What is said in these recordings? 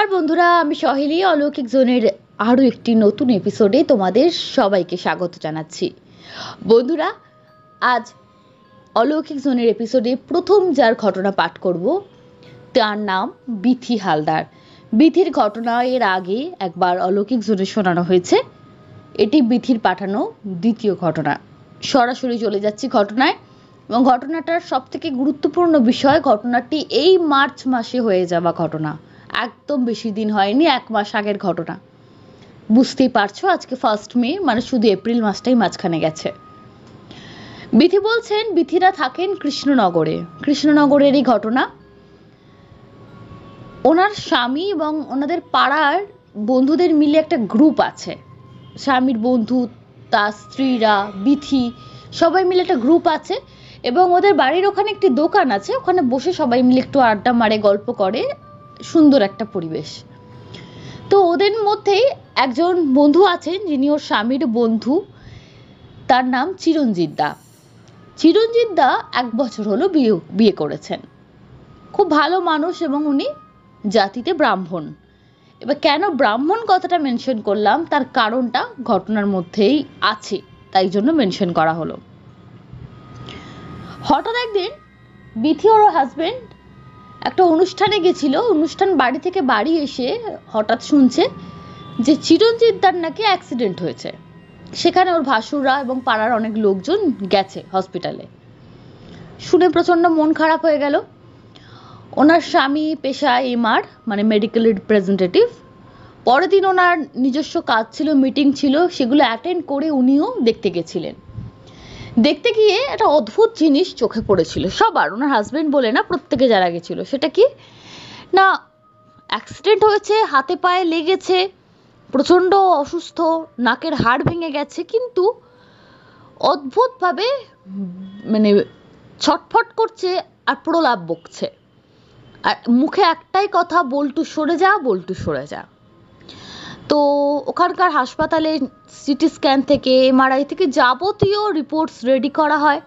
নমস্কার বন্ধুরা, আমি সহেলি অলৌকিক জোনের আরও একটি নতুন এপিসোডে তোমাদের সবাইকে স্বাগত জানাচ্ছি। বন্ধুরা, আজ অলৌকিক জোনের এপিসোডে প্রথম যার ঘটনা পাঠ করব তার নাম বিথি হালদার। বিথির ঘটনা এর আগে একবার অলৌকিক জোনে শোনানো হয়েছে। এটি বিথির পাঠানো দ্বিতীয় ঘটনা। সরাসরি চলে যাচ্ছি ঘটনায়, এবং ঘটনাটার সবথেকে গুরুত্বপূর্ণ বিষয়, ঘটনাটি এই মার্চ মাসে হয়ে যাওয়া ঘটনা, একদম বেশি দিন হয়নি, 1 মাস আগের ঘটনা। বুঝতেই পারছো, আজকে 1 মে, মানে শুধু এপ্রিল মাসটাই মাঝখানে গেছে। বিথি বলছেন বিথিরা থাকেন কৃষ্ণনগরে। কৃষ্ণনগরেরই ঘটনা। ওনার স্বামী এবং ওনাদের পাড়ার বন্ধুদের মিলে একটা গ্রুপ আছে। স্বামীর বন্ধু, তার স্ত্রীরা, বিথি, সবাই মিলে একটা গ্রুপ আছে, এবং ওদের বাড়ির ওখানে একটি দোকান আছে। ওখানে বসে সবাই মিলে একটু আড্ডা মারে, গল্প করে, সুন্দর একটা পরিবেশ। তো ওদের মধ্যেই একজন বন্ধু আছেন যিনি ওর স্বামীর বন্ধু, তার নাম চিরঞ্জিত দা। চিরঞ্জিত দা 1 বছর হলো বিয়ে করেছেন। খুব ভালো মানুষ, এবং উনি জাতিতে ব্রাহ্মণ। এবার কেন ব্রাহ্মণ কথাটা মেনশন করলাম, তার কারণটা ঘটনার মধ্যেই আছে, তাই জন্য মেনশন করা হলো। হঠাৎ একদিন বিথি ওর হাজবেন্ড একটা অনুষ্ঠানে গেছিল। অনুষ্ঠান বাড়ি থেকে বাড়ি এসে হঠাৎ শুনছে যে চিরঞ্জিত দার নাকি অ্যাক্সিডেন্ট হয়েছে। সেখানে ওর ভাসুররা এবং পাড়ার অনেক লোকজন গেছে হসপিটালে। শুনে প্রচন্ড মন খারাপ হয়ে গেল। ওনার স্বামী পেশায় এমআর, মানে মেডিকেল রিপ্রেজেন্টেটিভ। পরের দিন ওনার নিজস্ব কাজ ছিল, মিটিং ছিল, সেগুলো অ্যাটেন্ড করে উনিও দেখতে গেছিলেন। দেখতে গিয়ে একটা অদ্ভুত জিনিস চোখে পড়েছিল সবার, ওনার হাজবেন্ড বলে না, প্রত্যেকে যারা গেছিল। সেটা কি না, অ্যাক্সিডেন্ট হয়েছে, হাতে পায়ে লেগেছে, প্রচণ্ড অসুস্থ, নাকের হাড় ভেঙে গেছে, কিন্তু অদ্ভুতভাবে মানে ছটফট করছে আর প্রলাপ বকছে, আর মুখে একটাই কথা, বল্টু সরে যা, বল্টু সরে যা। তো ওখানকার হাসপাতালে সিটি স্ক্যান থেকে, এমআরআই থেকে যাবতীয় রিপোর্টস রেডি করা হয়।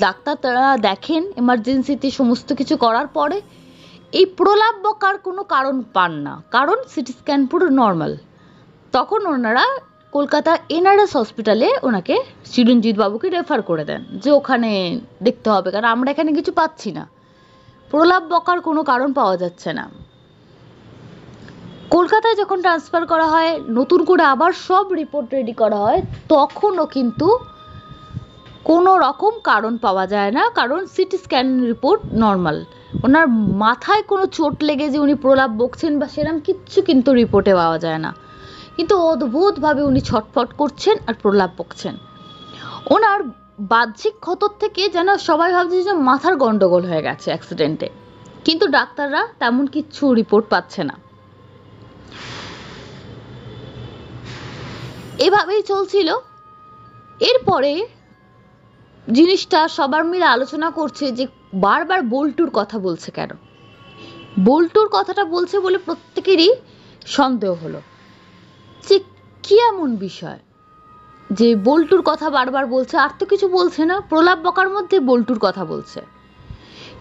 ডাক্তার তারা দেখেন, এমার্জেন্সিতে সমস্ত কিছু করার পরে এই প্রলাপ বকার কোনো কারণ পান না, কারণ সিটি স্ক্যান পুরো নর্মাল। তখন ওনারা কলকাতা এনআরএস হসপিটালে ওনাকে, চিরঞ্জিত বাবুকে রেফার করে দেন, যে ওখানে দেখতে হবে, কারণ আমরা এখানে কিছু পাচ্ছি না, প্রলাপ বকার কোনো কারণ পাওয়া যাচ্ছে না। কলকাতায় যখন ট্রান্সফার করা হয়, নতুন করে আবার সব রিপোর্ট রেডি করা হয়, তখনও কিন্তু কোনো রকম কারণ পাওয়া যায় না, কারণ সিটি স্ক্যান রিপোর্ট নর্মাল। ওনার মাথায় কোনো চোট লেগে যে উনি প্রলাপ বকছেন বা সেরকম কিচ্ছু কিন্তু রিপোর্টে পাওয়া যায় না, কিন্তু অদ্ভুতভাবে উনি ছটফট করছেন আর প্রলাপ বকছেন। ওনার বাহ্যিক ক্ষতর থেকে যেন সবাই ভাবছে যে মাথার গন্ডগোল হয়ে গেছে অ্যাক্সিডেন্টে, কিন্তু ডাক্তাররা তেমন কিচ্ছু রিপোর্ট পাচ্ছে না। এভাবেই চলছিল। এরপরে জিনিসটা সবার মিলে আলোচনা করছে যে বারবার বল্টুর কথা বলছে কেন। বল্টুর কথাটা বলছে বলে প্রত্যেকেরই সন্দেহ হলো যে কি এমন বিষয় যে বল্টুর কথা বারবার বলছে, আর তো কিছু বলছে না, প্রলাপ বকার মধ্যে বল্টুর কথা বলছে।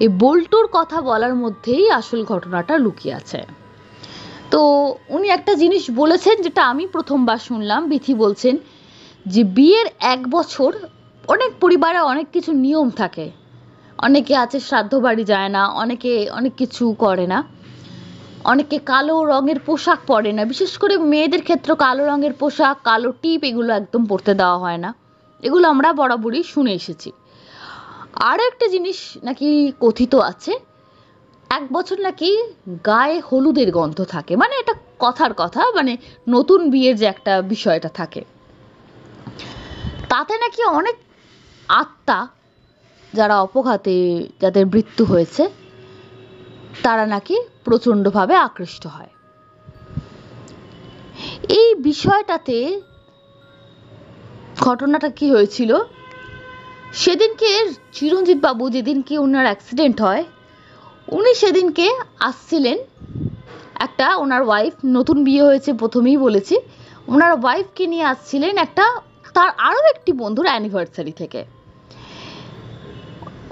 এই বল্টুর কথা বলার মধ্যেই আসল ঘটনাটা লুকিয়ে আছে। তো উনি একটা জিনিস বলেছেন যেটা আমি প্রথমবার শুনলাম। বিথি বলছেন যে বিয়ের 1 বছর অনেক পরিবারে অনেক কিছু নিয়ম থাকে, অনেকে আছে শ্রাদ্ধ বাড়ি যায় না, অনেকে অনেক কিছু করে না, অনেকে কালো রঙের পোশাক পরে না, বিশেষ করে মেয়েদের ক্ষেত্রে কালো রঙের পোশাক, কালো টিপ, এগুলো একদম পরতে দেওয়া হয় না। এগুলো আমরা বরাবরই শুনে এসেছি। আরও একটা জিনিস নাকি কথিত আছে, 1 বছর নাকি গায়ে হলুদের গন্ধ থাকে, মানে এটা কথার কথা, মানে নতুন বিয়ের যে একটা বিষয়টা থাকে, তাতে নাকি অনেক আত্মা, যারা অপঘাতে যাদের মৃত্যু হয়েছে, তারা নাকি প্রচণ্ডভাবে আকৃষ্ট হয়। এই বিষয়টাতে ঘটনাটা কি হয়েছিল, সেদিনকে চিরঞ্জিত বাবু, যেদিনকে ওনার অ্যাক্সিডেন্ট হয়, উনি সেদিনকে আসছিলেন একটা, ওনার ওয়াইফ, নতুন বিয়ে হয়েছে প্রথমেই বলেছি, ওনার ওয়াইফকে নিয়ে আসছিলেন একটা তার আরও একটি বন্ধুর অ্যানিভার্সারি থেকে।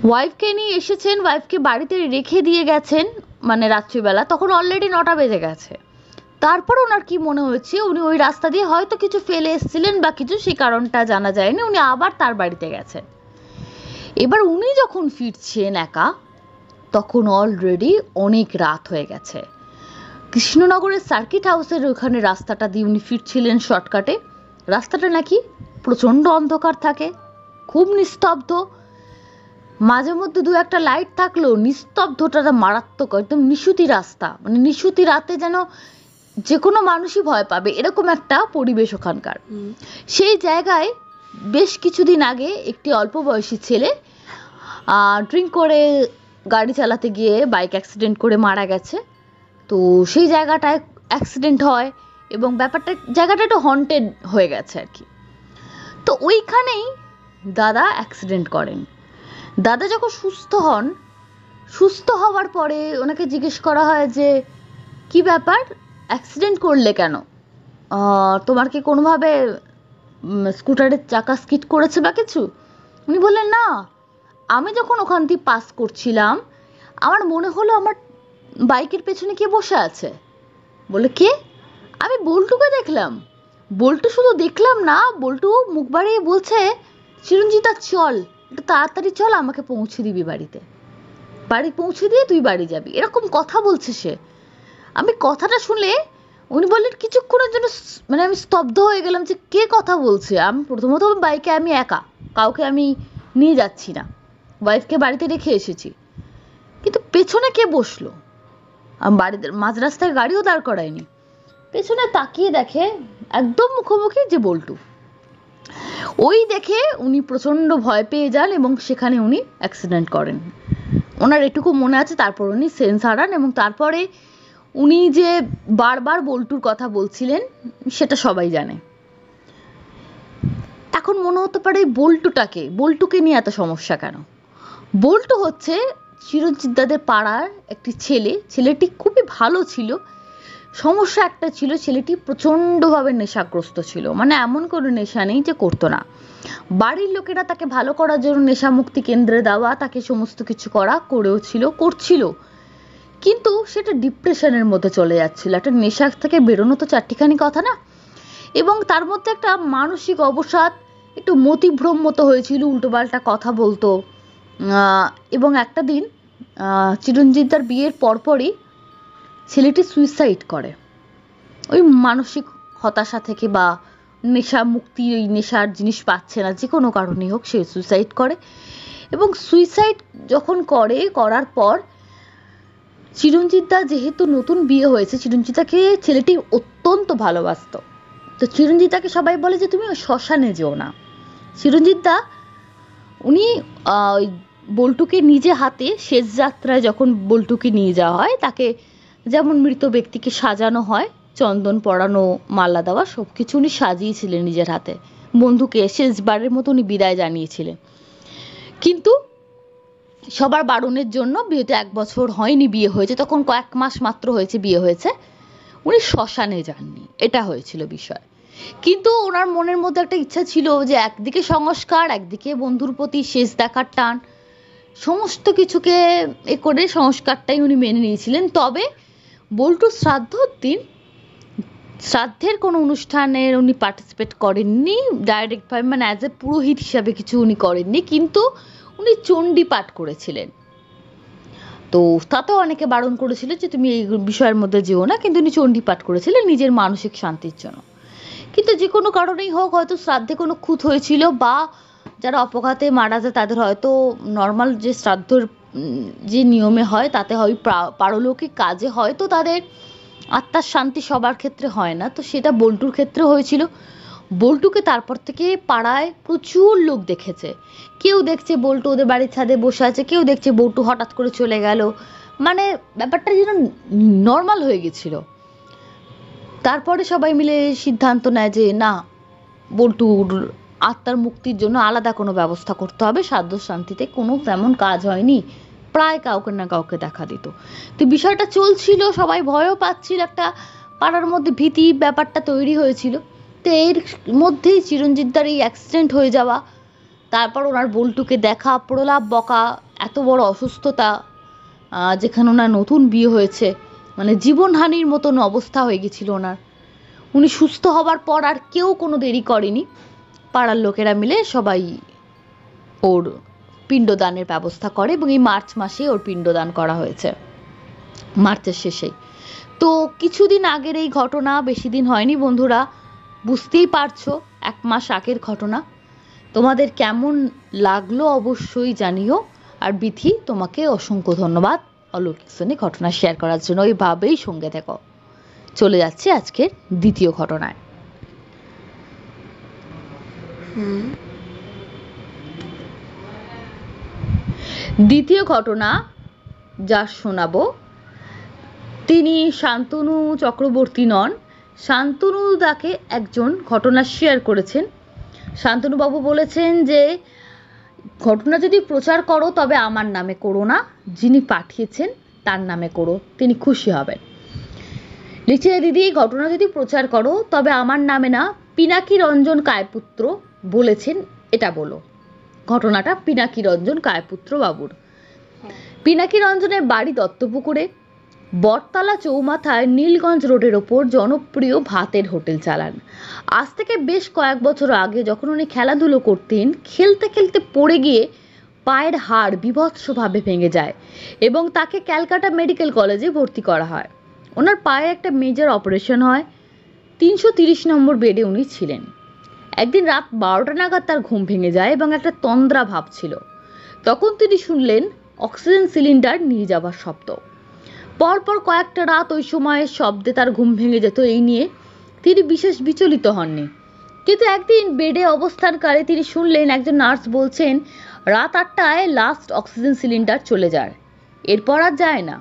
ওয়াইফকে নিয়ে এসেছেন, ওয়াইফকে বাড়িতে রেখে দিয়ে গেছেন, মানে রাত্রিবেলা, তখন অলরেডি 9টা বেজে গেছে। তারপর ওনার কি মনে হয়েছে উনি ওই রাস্তা দিয়ে হয়তো কিছু ফেলে এসেছিলেন বা কিছু, সেই কারণটা জানা যায়নি, উনি আবার তার বাড়িতে গেছেন। এবার উনি যখন ফিরছেন একা, তখন অলরেডি অনেক রাত হয়ে গেছে। কৃষ্ণনগরের সার্কিট হাউসের ওখানে রাস্তাটা দিয়ে উনি ফিরছিলেন শর্টকাটে। রাস্তাটা নাকি প্রচণ্ড অন্ধকার থাকে, খুব নিস্তব্ধ, মাঝে মধ্যে দু একটা লাইট থাকলেও নিস্তব্ধটা মারাত্মক, একদম নিশুতি রাস্তা, মানে নিশুতি রাতে যেন যে কোনো মানুষই ভয় পাবে এরকম একটা পরিবেশ ওখানকার। সেই জায়গায় বেশ কিছুদিন আগে একটি অল্প বয়সী ছেলে ড্রিঙ্ক করে গাড়ি চালাতে গিয়ে বাইক অ্যাক্সিডেন্ট করে মারা গেছে। তো সেই জায়গাটায় অ্যাক্সিডেন্ট হয় এবং জায়গাটা একটু হন্টেড হয়ে গেছে আর কি। তো ওইখানেই দাদা অ্যাক্সিডেন্ট করেন। দাদা যখন সুস্থ হন, সুস্থ হওয়ার পরে ওনাকে জিজ্ঞেস করা হয় যে কি ব্যাপার, অ্যাক্সিডেন্ট করলে কেন, তোমার কি কোনোভাবে স্কুটারের চাকা স্কিড করেছে বা কিছু? উনি বললেন না, আমি যখন ওখান থেকে পাস করছিলাম আমার মনে হলো আমার বাইকের পেছনে কে বসে আছে। বলে কে? আমি বল্টুকে দেখলাম। বল্টু শুধু দেখলাম না, বল্টু মুখ বাড়িয়ে বলছে, চিরঞ্জিতা চল, একটু তাড়াতাড়ি চল, আমাকে পৌঁছে দিবি বাড়িতে, বাড়ি পৌঁছে দিয়ে তুই বাড়ি যাবি, এরকম কথা বলছে সে। আমি কথাটা শুনলে, উনি বললেন কিছুক্ষণের জন্য মানে আমি স্তব্ধ হয়ে গেলাম যে কে কথা বলছে। আমি প্রথমত বাইকে আমি একা, কাউকে আমি নিয়ে যাচ্ছি না, ওয়াইফকে বাড়িতে রেখে এসেছি, কিন্তু পেছনে কে বসলো? বাড়িতে মাঝ রাস্তায় গাড়িও দাঁড় করায়নি, পেছনে তাকিয়ে দেখে একদম মুখোমুখি যে বল্টু। ওই দেখে উনি প্রচণ্ড ভয় পেয়ে যান এবং সেখানে উনি অ্যাক্সিডেন্ট করেন। ওনার এটুকু মনে আছে, তারপর উনি সেন্স হারান এবং তারপরে উনি যে বারবার বল্টুর কথা বলছিলেন সেটা সবাই জানে। এখন মনে হতে পারে বল্টুকে নিয়ে এত সমস্যা কেন? বল্টু হচ্ছে চিরঞ্জিত দাদের পাড়ার একটি ছেলে। ছেলেটি খুবই ভালো ছিল, সমস্যা একটা ছিল, ছেলেটি প্রচণ্ডভাবে নেশাগ্রস্ত ছিল, মানে এমন কোনো নেশা নেই যে করতো না। বাড়ির লোকেরা তাকে ভালো করার জন্য নেশা মুক্তি কেন্দ্রে দেওয়া, তাকে সমস্ত কিছু করছিল, কিন্তু সেটা ডিপ্রেশনের মধ্যে চলে যাচ্ছিল। একটা নেশা থেকে বেরোনো তো চারটিখানি কথা না, এবং তার মধ্যে একটা মানসিক অবসাদ, একটু মতিভ্রম মতো হয়েছিল, উল্টোপাল্টা কথা বলতো। এবং একটা দিন চিরঞ্জিতার বিয়ের পরপরই ছেলেটি সুইসাইড করে, ওই মানসিক হতাশা থেকে বা নেশা মুক্তি, ওই নেশার জিনিস পাচ্ছে না, যে কোনো কারণেই হোক সে সুইসাইড করে। এবং সুইসাইড যখন করার পর চিরঞ্জিতা, যেহেতু নতুন বিয়ে হয়েছে, চিরঞ্জিতাকে ছেলেটি অত্যন্ত ভালোবাসত। তো চিরঞ্জিতাকে সবাই বলে যে তুমি শ্মশানে যেও না। চিরঞ্জিতা উনি ওই বল্টুকে নিজে হাতে শেষ যাত্রায় যখন বল্টুকে নিয়ে যাওয়া হয়, তাকে যেমন মৃত ব্যক্তিকে সাজানো হয়, চন্দন পরানো, মালা দেওয়া, সব কিছু উনি সাজিয়েছিলেন নিজের হাতে। বন্ধুকে শেষবারের মতো উনি বিদায় জানিয়েছিলেন, কিন্তু সবার বারণের জন্য, বিয়েতে 1 বছর হয়নি, বিয়ে হয়েছে তখন কয়েক মাস মাত্র হয়েছে, বিয়ে হয়েছে, উনি শ্মশানে যাননি, এটা হয়েছিল বিষয়। কিন্তু ওনার মনের মধ্যে একটা ইচ্ছা ছিল যে একদিকে সংস্কার, একদিকে বন্ধুর প্রতি শেষ দেখার টান, সমস্ত কিছুকে করে সংস্কারটাই উনি মেনে নিয়েছিলেন। তবে বল্টুর শ্রাদ্ধর দিন, শ্রাদ্ধের কোনো অনুষ্ঠানে উনি পার্টিসিপেট করেননি ডাইরেক্টভাবে, মানে অ্যাজ এ পুরোহিত হিসাবে কিছু উনি করেননি, কিন্তু উনি চণ্ডী পাঠ করেছিলেন। তো তাতেও অনেকে বারণ করেছিল যে তুমি এই বিষয়ের মধ্যে যেও না, কিন্তু উনি চণ্ডী পাঠ করেছিলেন নিজের মানসিক শান্তির জন্য। কিন্তু যে কোনো কারণেই হোক, হয়তো শ্রাদ্ধে কোনো খুঁত হয়েছিল, বা যারা অপঘাতে মারা যায় তাদের হয়তো নর্মাল যে শ্রাদ্ধর যে নিয়মে হয় তাতে হয়, পারলৌকিক কাজে হয়তো তাদের আত্মার শান্তি সবার ক্ষেত্রে হয় না, তো সেটা বল্টুর ক্ষেত্রে হয়েছিল। বল্টুকে তারপর থেকে পাড়ায় প্রচুর লোক দেখেছে, কেউ দেখছে বল্টু ওদের বাড়ির ছাদে বসে আছে, কেউ দেখছে বল্টু হঠাৎ করে চলে গেল, মানে ব্যাপারটা যেন নর্মাল হয়ে গেছিল। তারপরে সবাই মিলে সিদ্ধান্ত নেয় যে না, বল্টুর আত্মার মুক্তির জন্য আলাদা কোনো ব্যবস্থা করতে হবে। সাধ্য শান্তিতে কোনো তেমন কাজ হয়নি, প্রায় কাউকে না কাউকে দেখা দিত। তো বিষয়টা চলছিল, সবাই ভয়ও পাচ্ছিল, একটা পাড়ার মধ্যে ভীতি ব্যাপারটা তৈরি হয়েছিল। তো এর মধ্যেই চিরঞ্জিতদার এই অ্যাক্সিডেন্ট হয়ে যাওয়া, তারপর ওনার বল্টুকে দেখা, প্রলাপ বকা, এত বড় অসুস্থতা, যেখানে ওনার নতুন বিয়ে হয়েছে, মানে জীবনহানির মতন অবস্থা হয়ে গেছিল ওনার। উনি সুস্থ হবার পর আর কেউ কোনো দেরি করেনি, পাড়ার লোকেরা মিলে সবাই ওর পিণ্ডদানের ব্যবস্থা করে এবং এই মার্চ মাসে ওর পিণ্ডদান করা হয়েছে, মার্চের শেষেই। তো কিছুদিন আগের এই ঘটনা, বেশি দিন হয়নি বন্ধুরা, বুঝতেই পারছো 1 মাস আগের ঘটনা। তোমাদের কেমন লাগলো অবশ্যই জানিও। আর বিথি, তোমাকে অসংখ্য ধন্যবাদ অলৌকিক সোনি ঘটনা শেয়ার করার জন্য। এইভাবেই সঙ্গে থেকো। চলে যাচ্ছি আজকের দ্বিতীয় ঘটনায়। দ্বিতীয় ঘটনা যা শোনাবো, তিনি শান্তনু চক্রবর্তী নন। শান্তনু দাকে একজন ঘটনা শেয়ার করেছেন। শান্তনুবাবু বলেছেন যে ঘটনা যদি প্রচার করো তবে আমার নামে করো না, যিনি পাঠিয়েছেন তার নামে করো, তিনি খুশি হবেন। লিখছে, দিদি ঘটনা যদি প্রচার করো তবে আমার নামে না, পিনাকি রঞ্জন কায়পুত্র বলেছেন এটা বলো। ঘটনাটা পিনাকি রঞ্জন কায়পুত্র বাবুর। পিনাকি রঞ্জনের বাড়ি দত্তপুকুরে, বটতলা চৌমাথায় নীলগঞ্জ রোডের ওপর জনপ্রিয় ভাতের হোটেল চালান। আজ থেকে বেশ কয়েক বছর আগে যখন উনি খেলাধুলো করতেন, খেলতে খেলতে পড়ে গিয়ে পায়ের হাড় বিভৎসভাবে ভেঙে যায় এবং তাকে ক্যালকাটা মেডিকেল কলেজে ভর্তি করা হয়। ওনার পায়ে একটা মেজর অপারেশন হয়। 330 নম্বর বেডে উনি ছিলেন। একদিন রাত 12টা নাগাদ তার ঘুম ভেঙে যায় এবং একটা তন্দ্রা ভাব ছিল। তখন তিনি শুনলেন অক্সিজেন সিলিন্ডার নিয়ে যাবার শব্দ। পরপর কয়েকটা রাত ওই সময়ের শব্দে তার ঘুম ভেঙে যেত। এই নিয়ে তিনি বিশেষ বিচলিত হননি, কিন্তু একদিন বেডে অবস্থানকালে তিনি শুনলেন একজন নার্স বলছেন রাত 8টায় লাস্ট অক্সিজেন সিলিন্ডার চলে যায়, এরপর আর যায় না।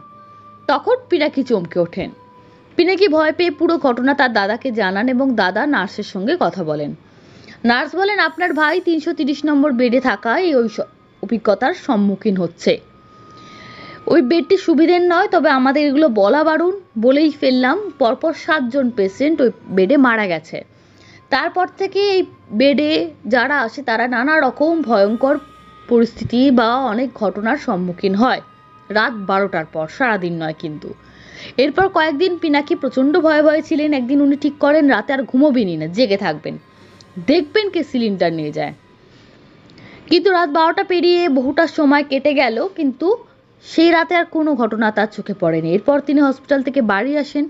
তখন পিনাকি চমকে ওঠেন। পিনাকি ভয় পেয়ে পুরো ঘটনা তার দাদাকে জানান এবং দাদা নার্সের সঙ্গে কথা বলেন। নার্স বলেন আপনার ভাই 330 নম্বর বেডে থাকায় ওই অভিজ্ঞতার সম্মুখীন হচ্ছে। ওই বেডটি সুবিধের নয়, তবে আমাদের এগুলো বলা বারণ, বলেই ফেললাম। পরপর 7 জন পেশেন্ট ওই বেডে মারা গেছে। তারপর থেকে এই বেডে যারা আসে তারা নানা রকম ভয়ঙ্কর পরিস্থিতি বা অনেক ঘটনার সম্মুখীন হয় রাত 12টার পর, সারাদিন নয় কিন্তু। এরপর কয়েকদিন পিনাকি প্রচণ্ড ভয়ে ভয়ে ছিলেন। একদিন উনি ঠিক করেন রাতে আর ঘুমোবেনই না, জেগে থাকবেন, দেখবেন কে সিলিন্ডার নিয়ে যায়। কিন্তু রাত 12টা পেরিয়ে বহুটা সময় কেটে গেল, কিন্তু সেই রাতে আর কোনো ঘটনা তার চোখে পড়েনি। এরপর তিনি হসপিটাল থেকে বাড়ি আসেন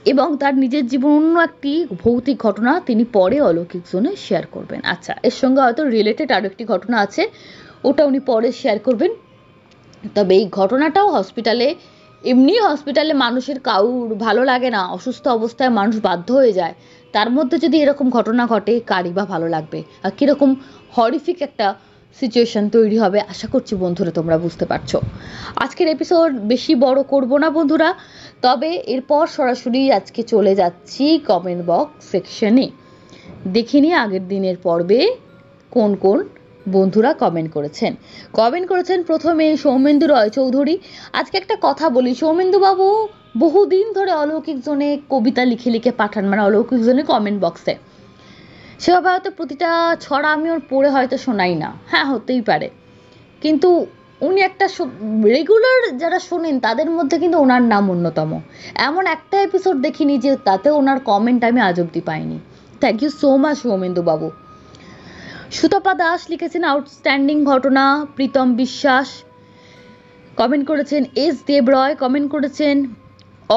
এবং তার নিজের জীবন অন্য একটি ভৌতিক ঘটনা তিনি পরে অলৌকিক জোনে শেয়ার করবেন। আচ্ছা, এর সঙ্গে হয়তো রিলেটেড আরও একটি ঘটনা আছে, ওটা উনি পরে শেয়ার করবেন। তবে এই ঘটনাটাও হসপিটালে, এমনি হসপিটালে মানুষের কাউর ভালো লাগে না, অসুস্থ অবস্থায় মানুষ বাধ্য হয়ে যায়, তার মধ্যে যদি এরকম ঘটনা ঘটে কারই বা ভালো লাগবে, আর কীরকম হরিফিক একটা সিচুয়েশন তৈরি হবে আশা করছি বন্ধুরা তোমরা বুঝতে পারছো। আজকের এপিসোড বেশি বড় করব না বন্ধুরা, তবে এরপর সরাসরি আজকে চলে যাচ্ছি কমেন্ট বক্স সেকশনে। দেখিনি আগের দিনের পর্বে কোন কোন বন্ধুরা কমেন্ট করেছেন। প্রথমে সৌমেন্দু রয় চৌধুরী। আজকে একটা কথা বলি, সৌমেন্দু বাবু বহুদিন ধরে অলৌকিক জোনে কবিতা লিখে লিখে পাঠান, মানে অলৌকিক জোনে কমেন্ট বক্সে। সেভাবে হয়তো প্রতিটা ছড়া আমি ওর পড়ে হয়তো শোনাই না, হ্যাঁ হতেই পারে, কিন্তু উনি একটা রেগুলার যারা শোনেন তাদের মধ্যে কিন্তু ওনার নাম অন্যতম। এমন একটা এপিসোড দেখিনি যে তাতে ওনার কমেন্ট আমি আজ অব্দি পাইনি। Thank you so much Soumendu বাবু। সুতপা দাস লিখেছেন আউটস্ট্যান্ডিং ঘটনা। প্রীতম বিশ্বাস কমেন্ট করেছেন। এস দেব রয় কমেন্ট করেছেন।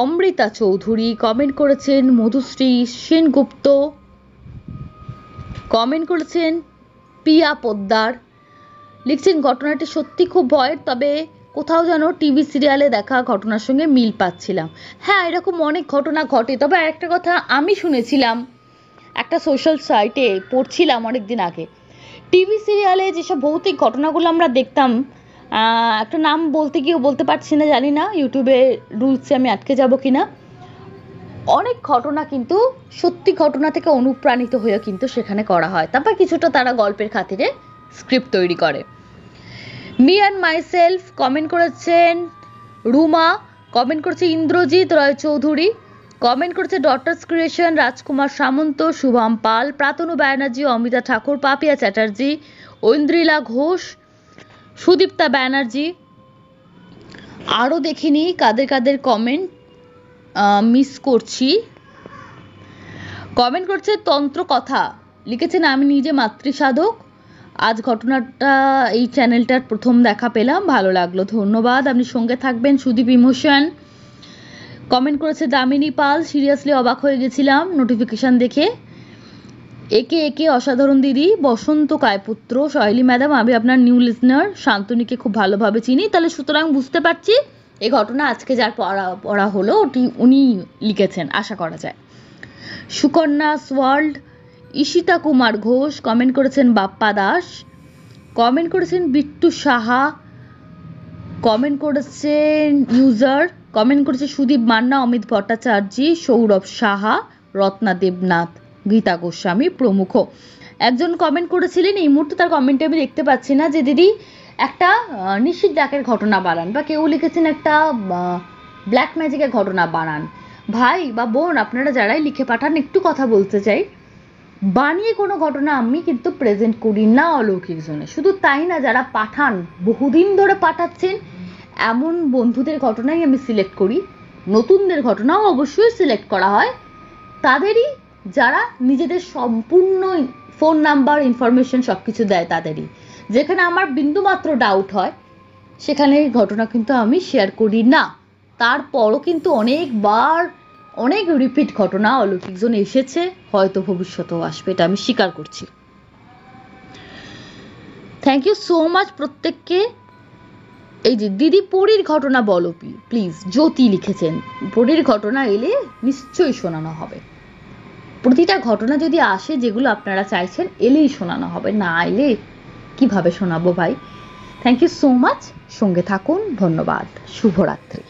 অমৃতা চৌধুরী কমেন্ট করেছেন। মধুশ্রী সেনগুপ্ত কমেন্ট করেছেন। পিয়া পোদ্দার লিখছেন ঘটনাটি সত্যি খুব ভয়ের, তবে কোথাও যেন টিভি সিরিয়ালে দেখা ঘটনার সঙ্গে মিল পাচ্ছিলাম। হ্যাঁ, এরকম অনেক ঘটনা ঘটে, তবে আরেকটা কথা আমি শুনেছিলাম, একটা সোশ্যাল সাইটে পড়ছিলাম অনেক দিন আগে, টিভি সিরিয়ালে যেসব ভৌতিক ঘটনাগুলো আমরা দেখতাম, একটা নাম বলতে গিয়েও বলতে পারছি না, জানি না ইউটিউবে রুলসে আমি আটকে যাব কিনা, অনেক ঘটনা কিন্তু সত্যি ঘটনা থেকে অনুপ্রাণিত হয়ে কিন্তু সেখানে করা হয়, তারপর কিছুটা তারা গল্পের খাতিরে স্ক্রিপ্ট তৈরি করে। মি অ্যান্ড মাইসেলফ কমেন্ট করেছেন। রুমা কমেন্ট করেছে। ইন্দ্রজিৎ রয় চৌধুরী কমেন্ট করেছে। ডটার্স ক্রিয়েশন রাজকুমার সামন্ত, শুভম পাল, প্রাতনু ব্যানার্জি, অমিতা ঠাকুর, পাপিয়া চ্যাটার্জি, ঐন্দ্রিলা ঘোষ, সুদীপ্তা ব্যানার্জি, আরও দেখিনি কাদের কাদের কমেন্ট মিস করছি। কমেন্ট করছে তন্ত্র কথা, লিখেছেন আমি নিজে মাতৃসাধক, আজ ঘটনাটা এই চ্যানেলটার প্রথম দেখা পেলাম, ভালো লাগলো, ধন্যবাদ, আপনি সঙ্গে থাকবেন। সুদীপ ইমোশন কমেন্ট করেছে দামিনী পাল, সিরিয়াসলি অবাক হয়ে গেছিলাম নোটিফিকেশান দেখে, একে একে অসাধারণ দিদি। বসন্ত কায়পুত্র, সহেলি ম্যাডাম আমি আপনার নিউ লিসনার, শান্তনীকে খুব ভালোভাবে চিনি, তাহলে সুতরাং বুঝতে পারছি এই ঘটনা আজকে যার পড়া হলো উনি লিখেছেন, আশা করা যায়। সুকন্যা ওয়ার্ল্ড, ঈশিতা কুমার ঘোষ কমেন্ট করেছেন, বাপ্পা দাস কমেন্ট করেছেন, বিট্টু সাহা কমেন্ট করেছেন, ইউজার কমেন্ট করেছে সুদীপ মান্না, অমিত ভট্টাচার্য, সৌরভ সাহা, রত্না দেবনাথ, গীতা গোস্বামী প্রমুখ। একজন কমেন্ট করেছিলেন, এই মুহূর্তে তার কমেন্টে আমি দেখতে পাচ্ছি না, যে দিদি একটা নিশ্চিত ডাকের ঘটনা বানান, বা কেউ লিখেছেন একটা ব্ল্যাক ম্যাজিকের ঘটনা বানান। ভাই বা বোন আপনারা যারাই লিখে পাঠান, একটু কথা বলতে চাই, বানিয়ে কোনো ঘটনা আমি কিন্তু প্রেজেন্ট করি না অলৌকিক জোনে। শুধু তাই না, যারা পাঠান বহুদিন ধরে পাঠাচ্ছেন এমন বন্ধুদের ঘটনাই আমি সিলেক্ট করি, নতুনদের ঘটনাও অবশ্যই সিলেক্ট করা হয়, তাদেরই যারা নিজেদের সম্পূর্ণ ফোন নাম্বার ইনফরমেশন সব কিছু দেয় তাদেরই। যেখানে আমার বিন্দুমাত্র ডাউট হয় সেখানে ঘটনা কিন্তু আমি শেয়ার করি না। তারপরও কিন্তু অনেকবার অনেক রিপিট ঘটনা অলৌকিক জোনে এসেছে, হয়তো ভবিষ্যতেও আসবে, এটা আমি স্বীকার করছি। থ্যাংক ইউ সো মাচ প্রত্যেককে। এই যে দিদি পরীর ঘটনা বলো প্লিজ, জ্যোতি লিখেছেন, পরীর ঘটনা এলে নিশ্চয়ই শোনানো হবে। প্রতিটা ঘটনা যদি আসে যেগুলো আপনারা চাইছেন এলেই শোনানো হবে, না এলে কিভাবে শোনাবো ভাই। থ্যাংক ইউ সো মাচ, সঙ্গে থাকুন, ধন্যবাদ, শুভরাত্রি।